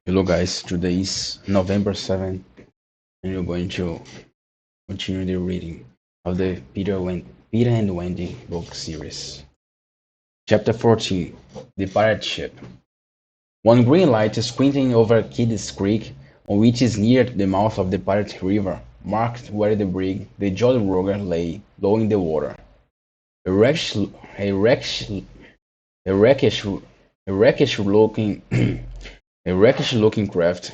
Hello guys, today is November 7th and we're going to continue the reading of the Peter and Wendy book series. Chapter 14, The Pirate Ship. One green light squinting over Kidd's Creek, on which is near the mouth of the Pirate River, marked where the brig, the Jolly Roger, lay low in the water. A wretched, a wretched, a wreckish, a wreckish looking, a wreckish looking craft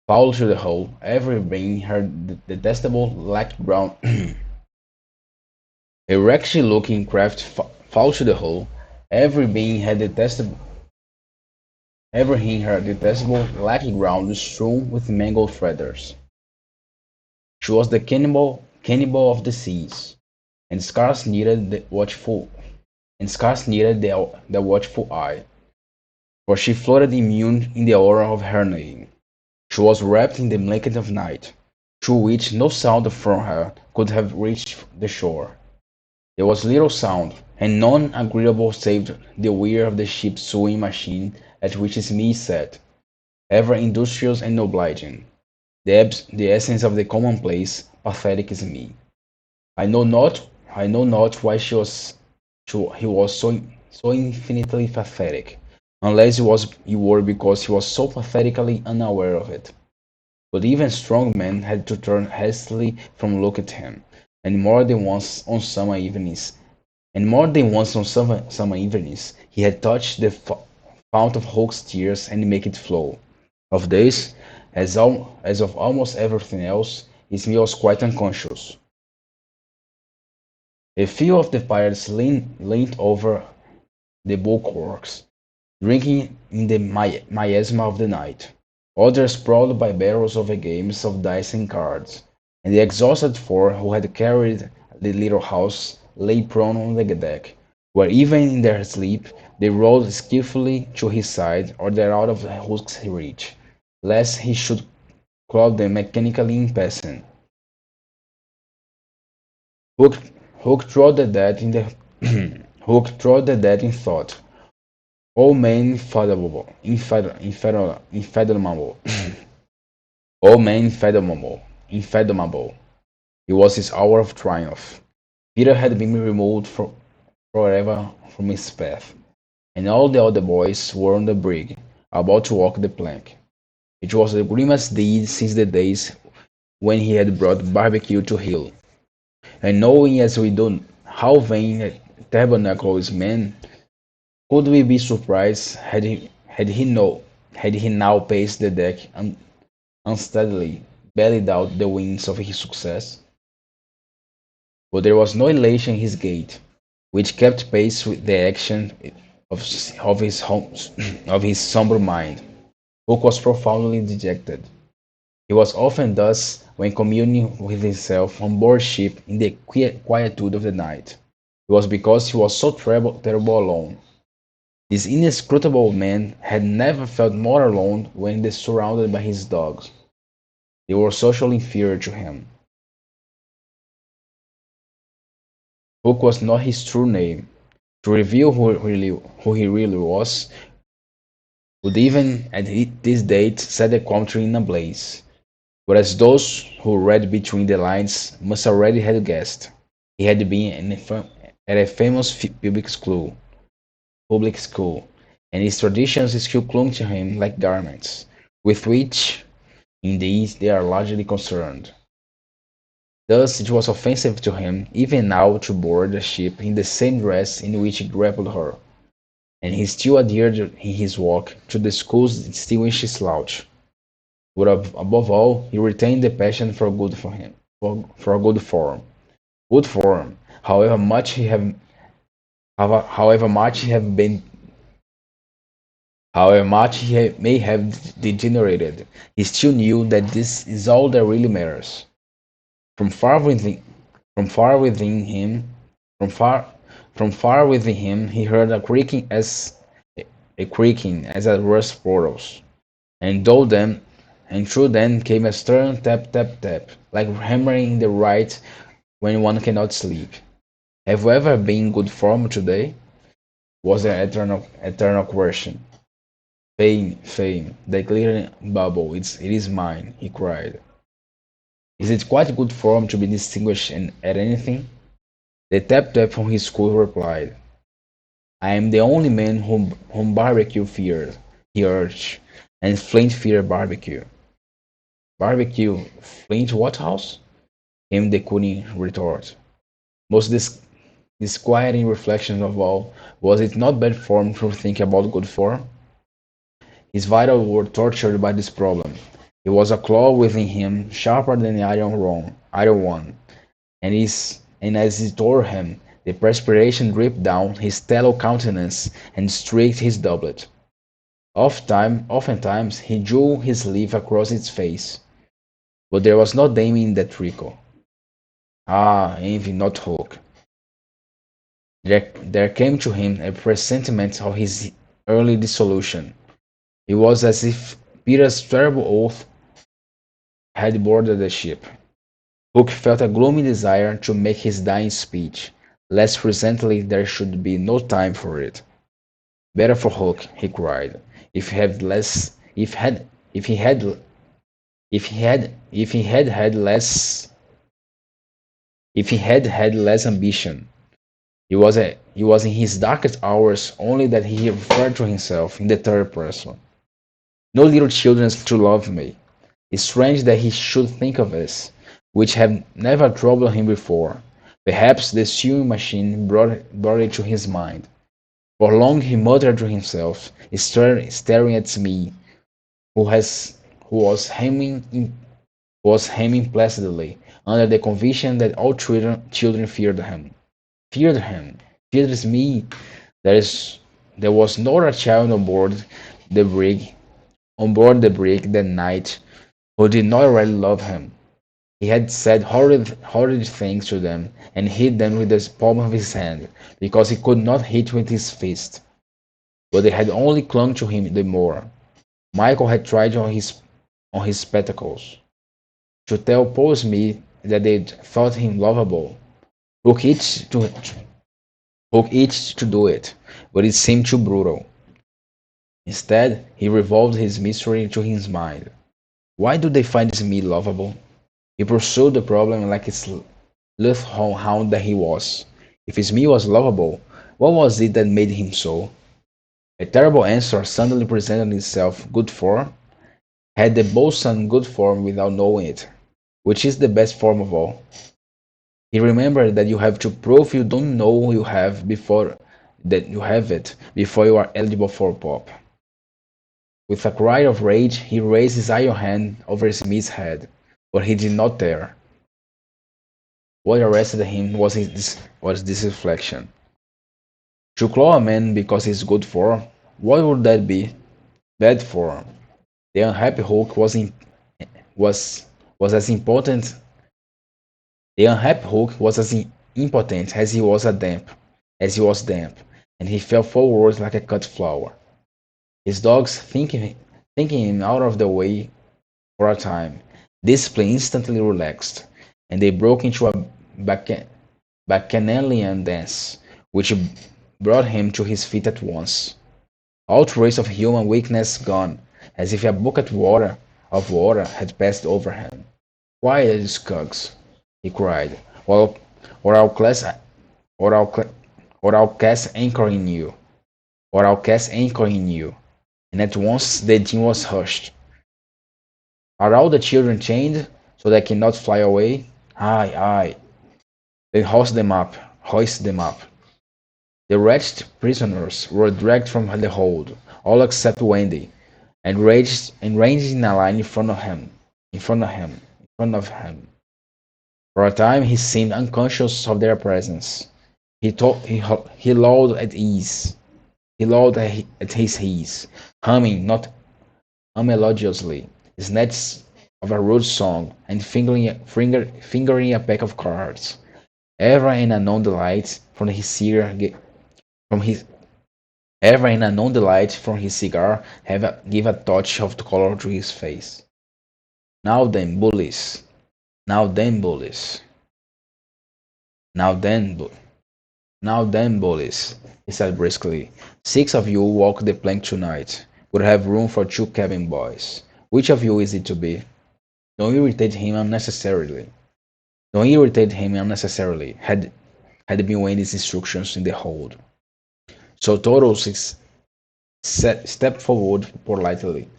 foul to the hull, every being her detestable light brown. A wretched-looking craft foul to the hull, every being had detestable, everything her detestable light ground strewn with mangled feathers. She was the cannibal of the seas, and scarce needed the watchful eye, for she floated immune in the aura of her name. She was wrapped in the blanket of night, through which no sound from her could have reached the shore. There was little sound, and none agreeable save the whir of the ship's sewing machine at which Smith sat, ever industrious and obliging, the essence of the commonplace, pathetic Smith. I know not why he was so infinitely pathetic, unless it were because he was so pathetically unaware of it. But even strong men had to turn hastily from look at him, and more than once on summer evenings he had touched the fount of Hoke's tears and make it flow. Of this, as of almost everything else, Smith was quite unconscious. A few of the pirates leaned over the bulwarks, drinking in the miasma of the night. Others sprawled by barrels over games of dice and cards, and the exhausted four who had carried the little house lay prone on the deck, where even in their sleep they rolled skilfully to his side or there out of Hook's reach, lest he should claw them mechanically in passing. Hook, Hook trod that in the Hook trod that in thought. O man infathomable, O man infathomable. It was his hour of triumph. Peter had been removed forever from his path, and all the other boys were on the brig, about to walk the plank. It was the grimmest deed since the days when he had brought barbecue to heel. And knowing as we do how vain a tabernacle is man, could we be surprised had he now paced the deck unsteadily, bellied out the wings of his success? But there was no elation in his gait, which kept pace with the action of, of, his, of his sombre mind. Hook was profoundly dejected. He was often thus when communing with himself on board ship in the quietude of the night. It was because he was so terrible alone. This inscrutable man had never felt more alone when surrounded by his dogs. They were socially inferior to him. Hook was not his true name. To reveal who he really was would even at this date set the country in a blaze. But as those who read between the lines must already have guessed, he had been at a famous public school, and his traditions still clung to him like garments, with which, indeed, they are largely concerned. Thus it was offensive to him even now to board a ship in the same dress in which he grappled her, and he still adhered in his walk to the school's distinguished slouch. But above all, he retained the passion for good form. Good form, however much he have been, however much may have degenerated, he still knew that this is all that really matters. From far within, from far within him, from far, from far within him, he heard a creaking as at rust portals, and through them came a stern tap tap tap, like hammering in the right when one cannot sleep. Have you ever been in good form today? Was the eternal question. Fame, fame, the glittering bubble, it is mine, he cried. Is it quite good form to be distinguished at anything? The tap-tap from his school replied, I am the only man whom barbecue feared, he urged, and Flint feared barbecue. Barbecue, Flint what house? Came the cunning retort. Most disquieting reflection of all, was it not bad form to think about good form? His vitals were tortured by this problem. It was a claw within him, sharper than the iron one, and as it tore him, the perspiration dripped down his tallow countenance and streaked his doublet. Oftentimes he drew his sleeve across its face, but there was no damning that trickle. Ah, envy, not hope. There came to him a presentiment of his early dissolution. It was as if Peter's terrible oath had boarded the ship. Hook felt a gloomy desire to make his dying speech, lest presently there should be no time for it. Better for Hook, he cried, if he had less, if he had, if he had less, if he had less ambition. It was in his darkest hours only that he referred to himself in the third person. No little children to love me. It's strange that he should think of this, which had never troubled him before. Perhaps the sewing machine brought it to his mind. For long he muttered to himself, staring at me, who, has, who was hemming placidly, under the conviction that all children feared him. Feared him. Fears me. There is there was not a child the brig the brig that night who did not already love him. He had said horrid things to them, and hit them with the palm of his hand, because he could not hit with his fist. But they had only clung to him the more. Michael had tried on his spectacles to tell poor Smith that they thought him lovable. Hook itched to do it, but it seemed too brutal. Instead, he revolved his mystery to his mind. Why do they find Smith lovable? He pursued the problem like a sleuth-hound that he was. If Smith was lovable, what was it that made him so? A terrible answer suddenly presented itself. Good form? Had the boatswain good form without knowing it? Which is the best form of all? He remembered that you have to prove you don't know you have before that you have it before you are eligible for pop. With a cry of rage, he raised his iron hand over Smith's head, but he did not dare. What arrested him was this reflection. To claw a man because he's good form, what would that be? Bad form. The unhappy Hulk was was as important. The unhappy Hulk was as impotent as he was damp, and he fell forward like a cut flower. His dogs, thinking him out of the way for a time, discipline instantly relaxed, and they broke into a bacchanalian dance, which brought him to his feet at once. All trace of human weakness gone, as if a bucket of water had passed over him. Quiet, you skunks, he cried, or I'll class, or I'll, or I'll cast anchor in you, or I'll cast anchor in you. And at once the din was hushed. Are all the children chained, so they cannot fly away? Aye, aye. Then hoist them up. The wretched prisoners were dragged from the hold, all except Wendy, and ranged in a line in front of him. For a time he seemed unconscious of their presence. He lolled at ease. He lolled at his ease, humming not unmelodiously snatches of a rude song, and fingering a pack of cards. Ever and anon the light from his ever and anon the light from his cigar give a touch of color to his face. Now then, bullies. Now then, bullies. Now then, now then, bullies, he said briskly. 6 of you walk the plank tonight. would have room for two cabin boys. Which of you is it to be? Don't irritate him unnecessarily. Don't irritate him unnecessarily, had been Wendy's instructions in the hold. So Toros stepped forward politely.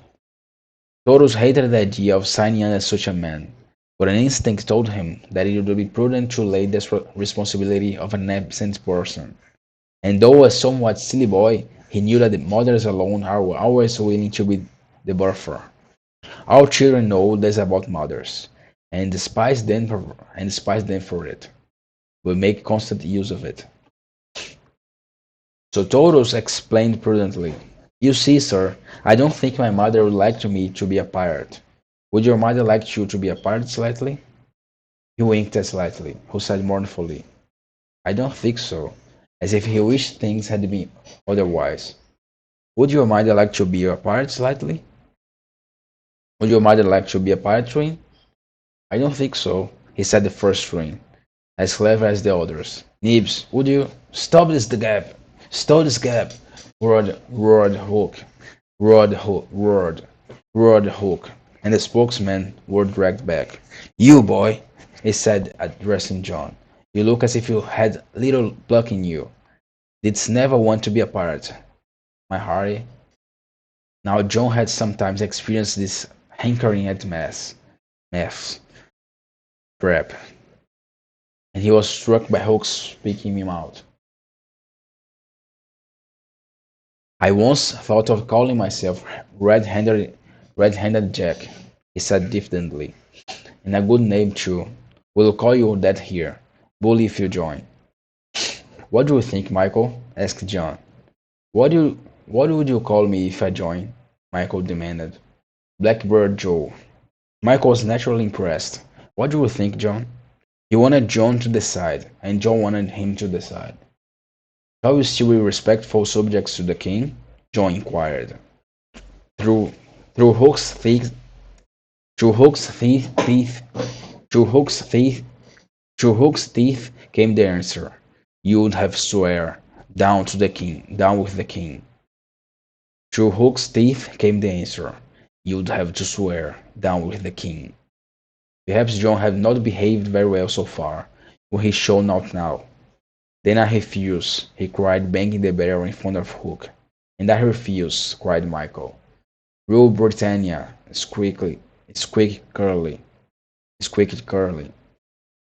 Toros hated the idea of signing under such a man, but an instinct told him that it would be prudent to lay this responsibility of an absent person. And though a somewhat silly boy, he knew that the mothers alone are always willing to be the buffer. All children know this about mothers, and despise them for it, but make constant use of it. So Toros explained prudently, "You see, sir, I don't think my mother would like me to be a pirate. Would your mother like you to be a pirate slightly?" He winked at Slightly, who said mournfully, "I don't think so," as if he wished things had been otherwise. "Would your mother like to be a pirate slightly? Would your mother like to be a pirate twin?" "I don't think so," he said the first twin, as clever as the others. "Nibs, would you—" "Stop this gap! Stop this gap!" roared Hook, roared Hook, and the spokesman were dragged back. "You boy," he said, addressing John, "you look as if you had little pluck in you. Didst never want to be a pirate, my hearty?" Now John had sometimes experienced this hankering at maths prep, and he was struck by Hook's speaking him out. "I once thought of calling myself Red-Handed Jack," he said diffidently, "and a good name too. We'll call you that here. Bully if you join." "What do you think, Michael?" asked John. What would you call me if I join?" Michael demanded. "Blackbird Joe." Michael was naturally impressed. "What do you think, John?" He wanted John to decide, and John wanted him to decide. "Shall we still be respectful subjects to the king?" John inquired. Through through Hook's thick through Hook's teeth through Hook's teeth through Hook's teeth came the answer. "You'd have swear down to the king, down with the king." Through Hook's teeth came the answer. "You'd have to swear down with the king." Perhaps John had not behaved very well so far, but he showed not now. "Then I refuse," he cried, banging the barrel in front of Hook. "And I refuse," cried Michael. "Rule Britannia!" Squeaked Curly.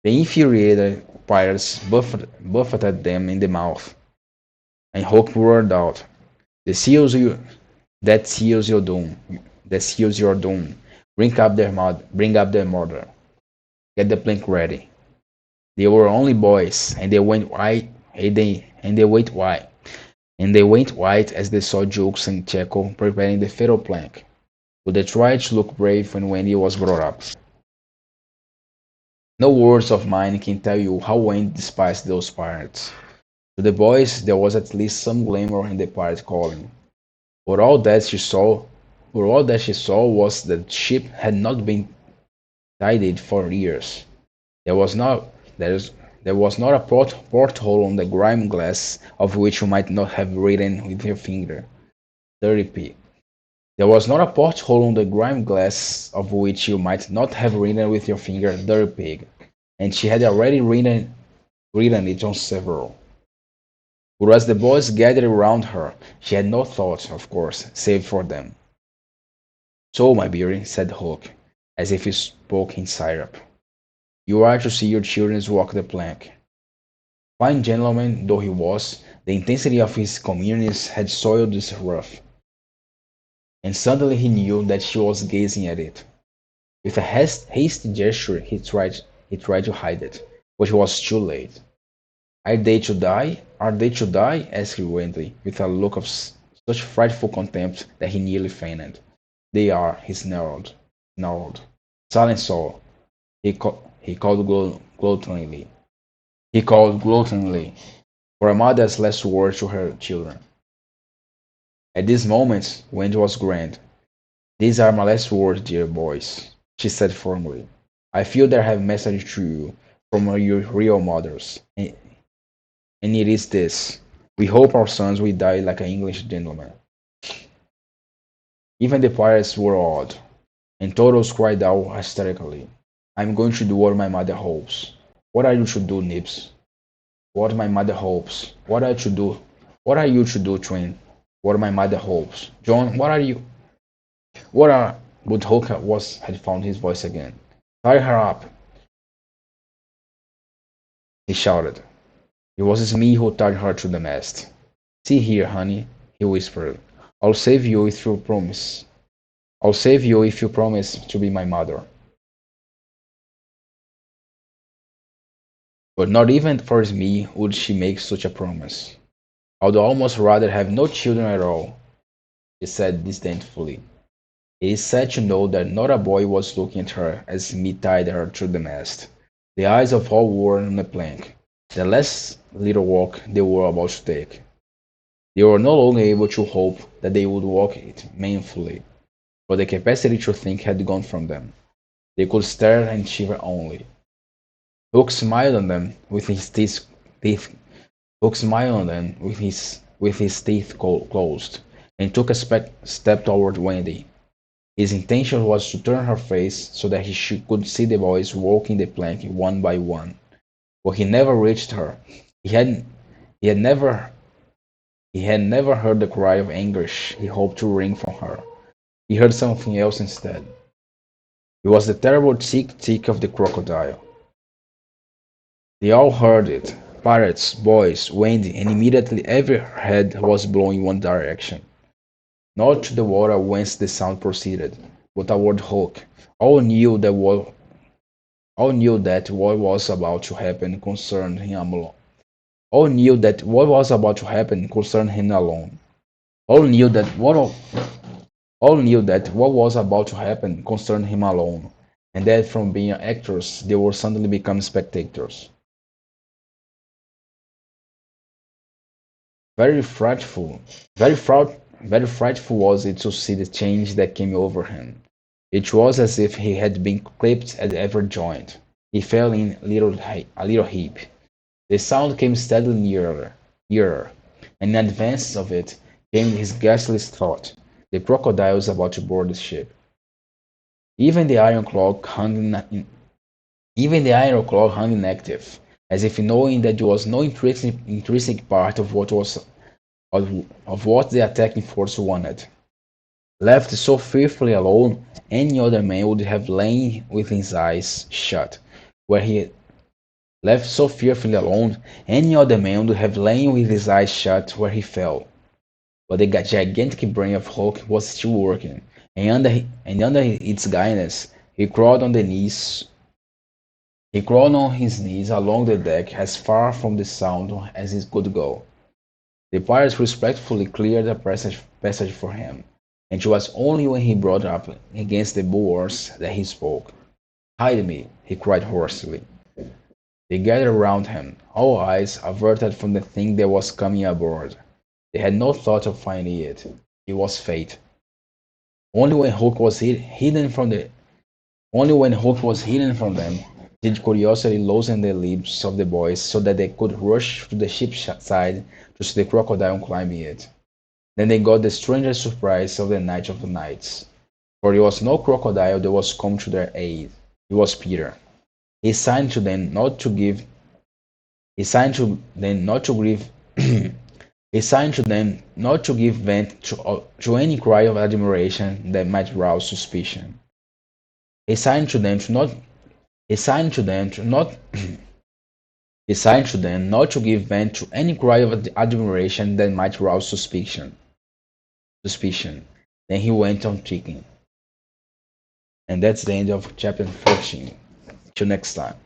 The infuriated pirates buffeted them in the mouth, and Hook roared out, "The seals you that seals your doom. That seals your doom. Bring up their mother. Get the plank ready." They were only boys, and they went white as they saw Jukes and Checo preparing the fatal plank. But they tried to look brave when Wendy was brought up. No words of mine can tell you how Wendy despised those pirates. To the boys there was at least some glamour in the pirate calling. But all that she saw was that the ship had not been tidied for years. There was not there is there was not a porthole on the grime glass of which you might not have written with your finger, "Dirty pig." There was not a porthole on the grime glass of which you might not have written with your finger, "Dirty pig," and she had already written it on several. But as the boys gathered around her, she had no thought, of course, save for them. "So, my Barrie," said Hook, as if he spoke in syrup, "you are to see your children walk the plank." Fine gentleman though he was, the intensity of his communings had soiled his ruff, and suddenly he knew that she was gazing at it. With a hasty gesture he tried to hide it, but it was too late. "Are they to die? Are they to die?" asked Wendy, with a look of such frightful contempt that he nearly fainted. "They are," he snarled. "Silence all!" He called gloatingly. For a mother's last word to her children. At this moment Wendy was grand. "These are my last words, dear boys," she said firmly. "I feel that I have a message to you from your real mothers, and it is this: we hope our sons will die like an English gentleman." Even the pirates were awed, and Toros cried out hysterically, I'm going to do what my mother hopes. What are you to do, Nips? What my mother hopes. What are you to do? What are you to do, Twin? What my mother hopes. John, what are you? What are? But Hook had found his voice again. Tie her up, he shouted. It was me who tied her to the mast. See here, honey, he whispered. I'll save you if you promise. I'll save you if you promise to be my mother. But not even for me would she make such a promise. I'd almost rather have no children at all, he said disdainfully. It is sad to know that not a boy was looking at her as Smith tied her to the mast. The eyes of all were on the plank, the last little walk they were about to take. They were no longer able to hope that they would walk it manfully, for the capacity to think had gone from them. They could stare and shiver only. Hook smiled on them with his teeth Hook smiled on them with his teeth closed, and took a step toward Wendy. His intention was to turn her face so that could see the boys walking the plank one by one, but he never reached her. He had he had never he had never heard the cry of anguish he hoped to wring from her. He heard something else instead. It was the terrible tick-tick of the crocodile. They all heard it, pirates, boys, Wendy, and immediately every head was blown in one direction. Not to the water whence the sound proceeded, but toward Hook. All knew that what was about to happen concerned him alone. All knew that what was about to happen concerned him alone. All knew that all knew that what was about to happen concerned him alone, and that from being actors they would suddenly become spectators. Very frightful, very frightful was it to see the change that came over him. It was as if he had been clipped at every joint. He fell in a little heap. The sound came steadily nearer, and in advance of it came his ghastly thought: the crocodiles about to board the ship. Even the iron claw hung even the iron claw hung inactive, as if knowing that it was no intrinsic part of what the attacking force wanted. Left so fearfully alone, any other man would have lain with his eyes shut, where he left so fearfully alone, any other man would have lain with his eyes shut where he fell. But the gigantic brain of Hulk was still working, and under its guidance, he crawled on his knees along the deck as far from the sound as he could go. The pirates respectfully cleared a passage for him, and it was only when he brought up against the bulwarks that he spoke. Hide me, he cried hoarsely. They gathered round him, all eyes averted from the thing that was coming aboard. They had no thought of finding it. It was fate. Only when Hook was hidden from them did curiosity loosen the lips of the boys so that they could rush to the ship's side to see the crocodile climbing it. Then they got the strangest surprise of the night of the nights, for it was no crocodile that was come to their aid. It was Peter. He signed to them not to give. He signed to them not to give. He signed to them not to give vent to any cry of admiration that might rouse suspicion. He signed to them to not. He signed to them to not. He signed to them not to give vent to any cry of admiration that might rouse suspicion. Suspicion. Then he went on speaking. And that's the end of chapter 14. Till next time.